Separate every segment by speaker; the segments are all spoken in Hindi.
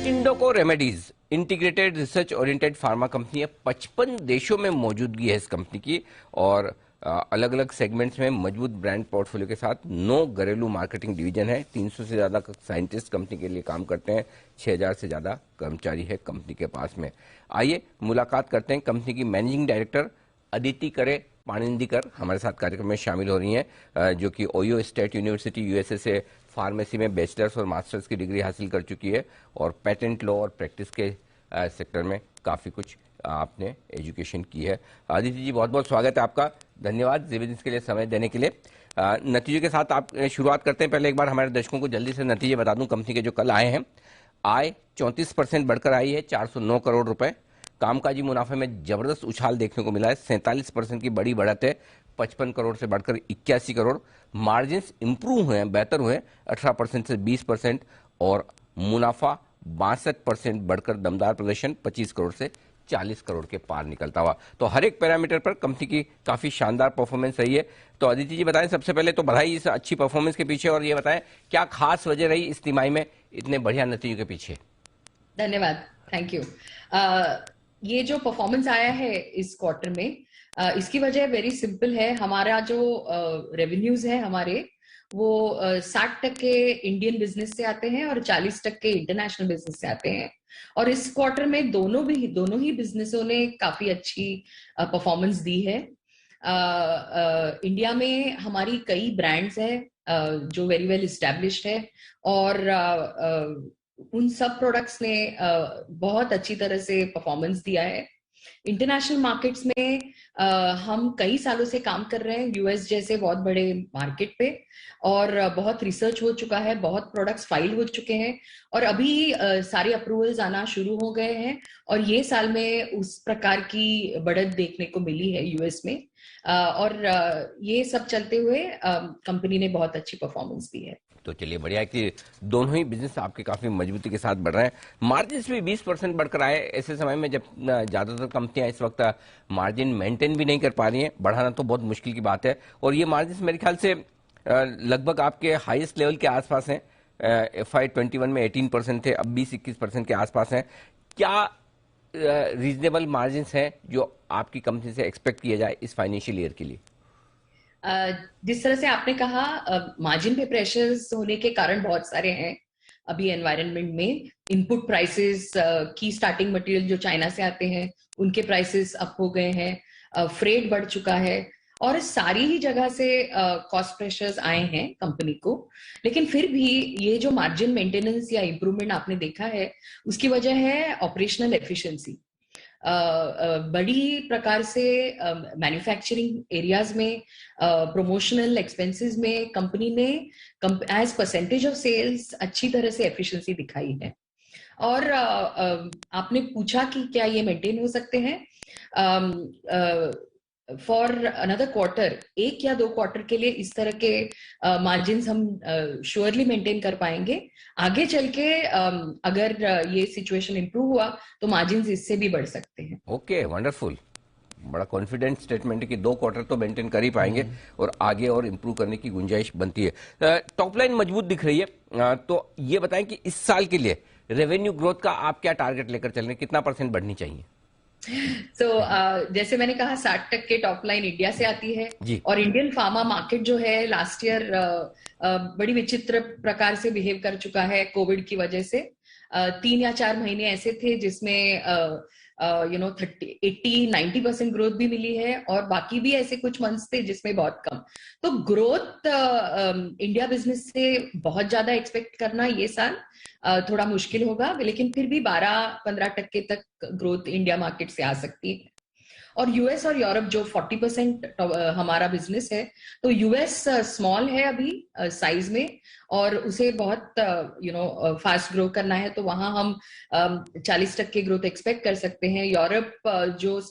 Speaker 1: Indoco remedies integrated research oriented pharma company है। 55 देशों में मौजूदगी है इस कंपनी की और अलग अलग सेगमेंट्स में मजबूत ब्रांड पोर्टफोलियो के साथ 9 घरेलू मार्केटिंग डिवीजन है। 300 से ज्यादा साइंटिस्ट कंपनी के लिए काम करते हैं। 6000 से ज्यादा कर्मचारी है कंपनी के पास में। आइए मुलाकात करते हैं कंपनी की मैनेजिंग डायरेक्टर अदिति करे पाणिंदीकर हमारे साथ कार्यक्रम में शामिल हो रही हैं, जो कि ओयो स्टेट यूनिवर्सिटी यूएसए से फार्मेसी में बैचलर्स और मास्टर्स की डिग्री हासिल कर चुकी है और पेटेंट लॉ और प्रैक्टिस के सेक्टर में काफ़ी कुछ आपने एजुकेशन की है। अदिति जी, बहुत बहुत स्वागत है आपका। धन्यवाद जीवित के लिए समय देने के लिए। नतीजों के साथ आप शुरुआत करते हैं। पहले एक बार हमारे दर्शकों को जल्दी से नतीजे बता दूं कंपनी के जो कल आए हैं। आय 34% बढ़कर आई है, 409 करोड़ रुपए। कामकाजी मुनाफे में जबरदस्त उछाल देखने को मिला है, 47% की बड़ी बढ़त है, 55 करोड़ से बढ़कर 81 करोड़। मार्जिन्स इंप्रूव हुए हैं, बेहतर हुए हैं, 18% से 20% और मुनाफा 62% बढ़कर दमदार प्रदर्शन 25 करोड़ से 40 करोड़ के पार निकलता हुआ। तो हर एक पैरामीटर पर कंपनी की काफी शानदार परफॉर्मेंस रही है। तो अदिति जी बताएं, सबसे पहले तो बधाई इस अच्छी परफॉर्मेंस के पीछे, और ये बताएं क्या खास वजह रही इस तिमाही में इतने बढ़िया नतीजों के पीछे।
Speaker 2: धन्यवाद, थैंक यू। ये जो परफॉर्मेंस आया है इस क्वार्टर में, इसकी वजह वेरी सिंपल है। हमारा जो रेवेन्यूज है हमारे, वो 60% इंडियन बिजनेस से आते हैं और 40% इंटरनेशनल बिजनेस से आते हैं। और इस क्वार्टर में दोनों ही बिजनेसों ने काफी अच्छी परफॉर्मेंस दी है। इंडिया में हमारी कई ब्रांड्स हैं जो वेरी वेल इस्टेब्लिश्ड है और उन सब प्रोडक्ट्स ने बहुत अच्छी तरह से परफॉर्मेंस दिया है। इंटरनेशनल मार्केट्स में हम कई सालों से काम कर रहे हैं यूएस जैसे बहुत बड़े मार्केट पे, और बहुत रिसर्च हो चुका है, बहुत प्रोडक्ट्स फाइल हो चुके हैं और अभी सारे अप्रूवल्स आना शुरू हो गए हैं और ये साल में उस प्रकार की बढ़त देखने को मिली है यूएस में। और ये सब चलते हुए कंपनी ने बहुत अच्छी परफॉर्मेंस दी है।
Speaker 1: तो चलिए बढ़िया है कि दोनों ही बिजनेस आपके काफी मजबूती के साथ बढ़ रहे हैं। मार्जिन्स भी 20% बढ़कर आए ऐसे समय में जब ज्यादातर कंपनियां इस वक्त मार्जिन मेंटेन भी नहीं कर पा रही हैं। बढ़ाना तो बहुत मुश्किल की बात है और ये मार्जिन्स मेरे ख्याल से लगभग आपके हाईएस्ट लेवल के आसपास हैं। FY21 में 18% थे, अब 20-21% के आसपास हैं। क्या रीजनेबल मार्जिन्स हैं जो आपकी कंपनी से एक्सपेक्ट किया जाए इस फाइनेंशियल ईयर के लिए?
Speaker 2: जिस तरह से आपने कहा, मार्जिन पे प्रेशर्स होने के कारण बहुत सारे हैं अभी एनवायरनमेंट में। इनपुट प्राइसेस की स्टार्टिंग मटेरियल जो चाइना से आते हैं उनके प्राइसेस अप हो गए हैं, फ्रेट बढ़ चुका है और सारी ही जगह से कॉस्ट प्रेशर्स आए हैं कंपनी को। लेकिन फिर भी ये जो मार्जिन मेंटेनेंस या इम्प्रूवमेंट आपने देखा है उसकी वजह है ऑपरेशनल एफिशिएंसी। बड़ी प्रकार से मैन्युफैक्चरिंग एरियाज में, प्रमोशनल एक्सपेंसेस में कंपनी ने एज परसेंटेज ऑफ सेल्स अच्छी तरह से एफिशिएंसी दिखाई है। और आपने पूछा कि क्या ये मेंटेन हो सकते हैं। फॉर अनदर क्वार्टर, 1 या 2 क्वार्टर के लिए इस तरह के मार्जिन्स हम श्योरली मेंटेन कर पाएंगे। आगे चल के अगर ये सिचुएशन इंप्रूव हुआ तो मार्जिन्स इससे भी बढ़ सकते हैं।
Speaker 1: Okay, wonderful. बड़ा कॉन्फिडेंट स्टेटमेंट है कि 2 क्वार्टर तो मेंटेन कर ही पाएंगे और आगे और इम्प्रूव करने की गुंजाइश बनती है। टॉप लाइन मजबूत दिख रही है, तो ये बताएं कि इस साल के लिए रेवेन्यू ग्रोथ का आप क्या टारगेट लेकर चल रहे हैं, कितना % बढ़नी चाहिए?
Speaker 2: जैसे मैंने कहा 60% टॉप लाइन इंडिया से आती है और इंडियन फार्मा मार्केट जो है लास्ट ईयर बड़ी विचित्र प्रकार से बिहेव कर चुका है कोविड की वजह से। 3 या 4 महीने ऐसे थे जिसमें 80-90% ग्रोथ भी मिली है और बाकी भी ऐसे कुछ मंथ्स थे जिसमें बहुत कम। तो ग्रोथ इंडिया बिजनेस से बहुत ज्यादा एक्सपेक्ट करना ये साल थोड़ा मुश्किल होगा, लेकिन फिर भी 12-15% तक ग्रोथ इंडिया मार्केट से आ सकती है। और यूएस और यूरोप जो 40% हमारा बिजनेस है, तो यूएस स्मॉल है अभी साइज में और उसे बहुत फास्ट ग्रो करना है, तो वहां हम 40% ग्रोथ एक्सपेक्ट कर सकते हैं। यूरोप जो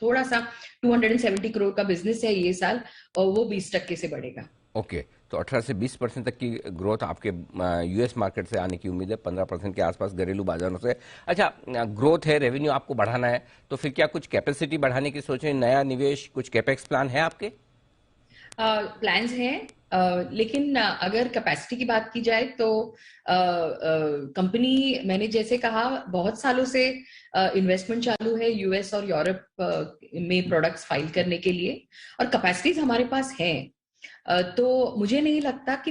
Speaker 2: थोड़ा सा 270 करोड़ का बिजनेस है ये साल, और वो 20% से बढ़ेगा।
Speaker 1: ओके, तो 18 से 20% तक की ग्रोथ आपके यूएस मार्केट से आने की उम्मीद है, 15% के आसपास घरेलू बाजारों से। अच्छा, ग्रोथ है, रेवेन्यू आपको बढ़ाना है, तो फिर क्या कुछ कैपेसिटी बढ़ाने की सोच है, नया निवेश, कुछ कैपेक्स प्लान है आपके?
Speaker 2: प्लान्स हैं। लेकिन अगर कैपेसिटी की बात की जाए तो कंपनी, मैंने जैसे कहा, बहुत सालों से इन्वेस्टमेंट चालू है यूएस और यूरोप में प्रोडक्ट्स फाइल करने के लिए, और कैपेसिटीज हमारे पास हैं। तो मुझे नहीं लगता कि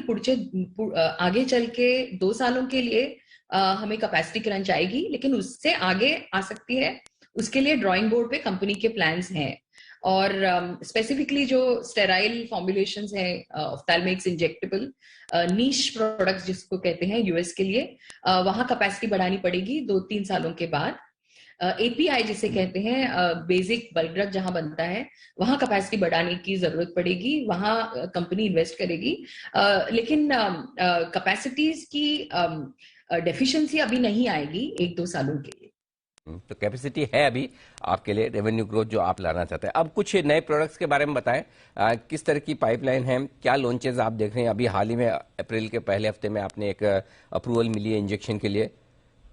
Speaker 2: आगे चल के 2 सालों के लिए हमें कैपेसिटी क्रंच आएगी, लेकिन उससे आगे आ सकती है। उसके लिए ड्राइंग बोर्ड पे कंपनी के प्लान्स हैं। और स्पेसिफिकली जो स्टेराइल फॉर्मुलेशंस हैं, ऑफ्थैल्मिक्स, इंजेक्टेबल नीश प्रोडक्ट्स जिसको कहते हैं यूएस के लिए, वहां कैपेसिटी बढ़ानी पड़ेगी 2-3 सालों के बाद। एपीआई जिसे कहते हैं, बेसिक बल्क ड्रग जहां बनता है, वहां कैपेसिटी बढ़ाने की जरूरत पड़ेगी, वहां कंपनी इन्वेस्ट करेगी। लेकिन कैपेसिटीज की डेफिशिएंसी अभी नहीं आएगी 1-2 सालों के लिए।
Speaker 1: तो कैपेसिटी है अभी आपके लिए, रेवेन्यू ग्रोथ जो आप लाना चाहते हैं। अब कुछ नए प्रोडक्ट्स के बारे में बताएं, किस तरह की पाइपलाइन है, क्या लॉन्चेस आप देख रहे हैं। अभी हाल ही में अप्रैल के पहले हफ्ते में आपने एक अप्रूवल मिली है इंजेक्शन के लिए,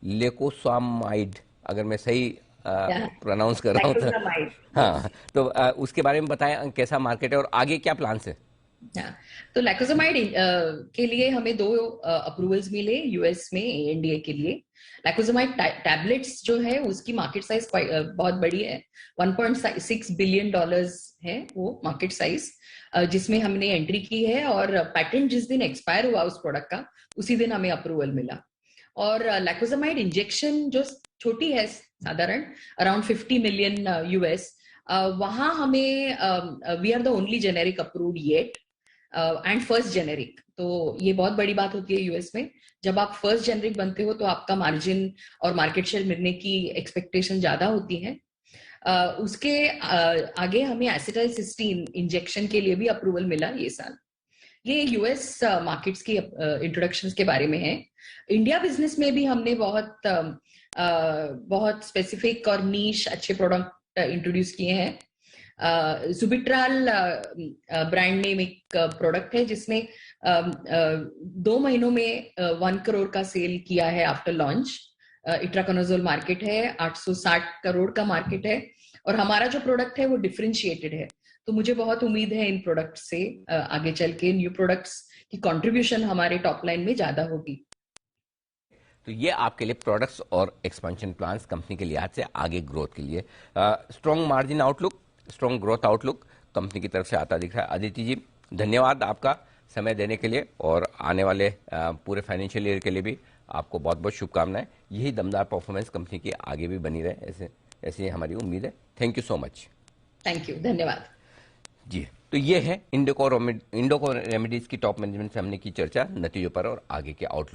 Speaker 1: लेकोसामाइड, अगर मैं सही प्रोनाउंस कर रहा हूँ तो।
Speaker 2: Cyclopamide, yes.
Speaker 1: हाँ, तो उसके बारे में बताएं, कैसा मार्केट है और आगे क्या प्लान्स है।
Speaker 2: हाँ, तो लैकोसामाइड के लिए हमें 2 अप्रूवल्स मिले यूएस में एनडीए के लिए। लैकोसामाइड टैबलेट्स जो है उसकी मार्केट साइज बहुत बड़ी है, $1.6 बिलियन है वो मार्केट साइज, जिसमें हमने एंट्री की है। और पैटेंट जिस दिन एक्सपायर हुआ उस प्रोडक्ट का, उसी दिन हमें अप्रूवल मिला। और लैकोसामाइड इंजेक्शन जो छोटी है, साधारण अराउंड 50 मिलियन यूएस, वहां हमें we are the only generic approved yet and first generic. तो ये बहुत बड़ी बात होती है यूएस में। जब आप फर्स्ट जेनेरिक बनते हो तो आपका मार्जिन और मार्केट शेयर मिलने की एक्सपेक्टेशन ज्यादा होती है। उसके आगे हमें एसिटाइलसिस्टीन इंजेक्शन के लिए भी अप्रूवल मिला ये साल। ये यूएस मार्केट्स की इंट्रोडक्शंस के बारे में है। इंडिया बिजनेस में भी हमने बहुत स्पेसिफिक और नीश अच्छे प्रोडक्ट इंट्रोड्यूस किए हैं। जुबिट्राल ब्रांड नेम एक प्रोडक्ट है जिसने 2 महीनों में 1 करोड़ का सेल किया है आफ्टर लॉन्च। इट्राकोनाजोल मार्केट है, 860 करोड़ का मार्केट है, और हमारा जो प्रोडक्ट है वो डिफरेंशिएटेड है। तो मुझे बहुत उम्मीद है इन प्रोडक्ट से आगे चल के न्यू प्रोडक्ट्स की कंट्रीब्यूशन हमारे टॉप लाइन में ज्यादा होगी।
Speaker 1: तो ये आपके लिए प्रोडक्ट्स और एक्सपेंशन प्लान्स कंपनी के लिहाज से आगे ग्रोथ के लिए। Strong margin outlook, strong growth outlook company की तरफ से आता दिख रहा है। अदिति जी, धन्यवाद आपका समय देने के लिए, और आने वाले पूरे फाइनेंशियल ईयर के लिए भी आपको बहुत बहुत शुभकामनाएं। यही दमदार परफॉर्मेंस कंपनी की आगे भी बनी रहे, ऐसे हमारी उम्मीद है। Thank you so much.
Speaker 2: Thank you, धन्यवाद
Speaker 1: जी। तो ये है इंडोको रेमेडीज की टॉप मैनेजमेंट से हमने की चर्चा नतीजों पर और आगे के आउटलुक।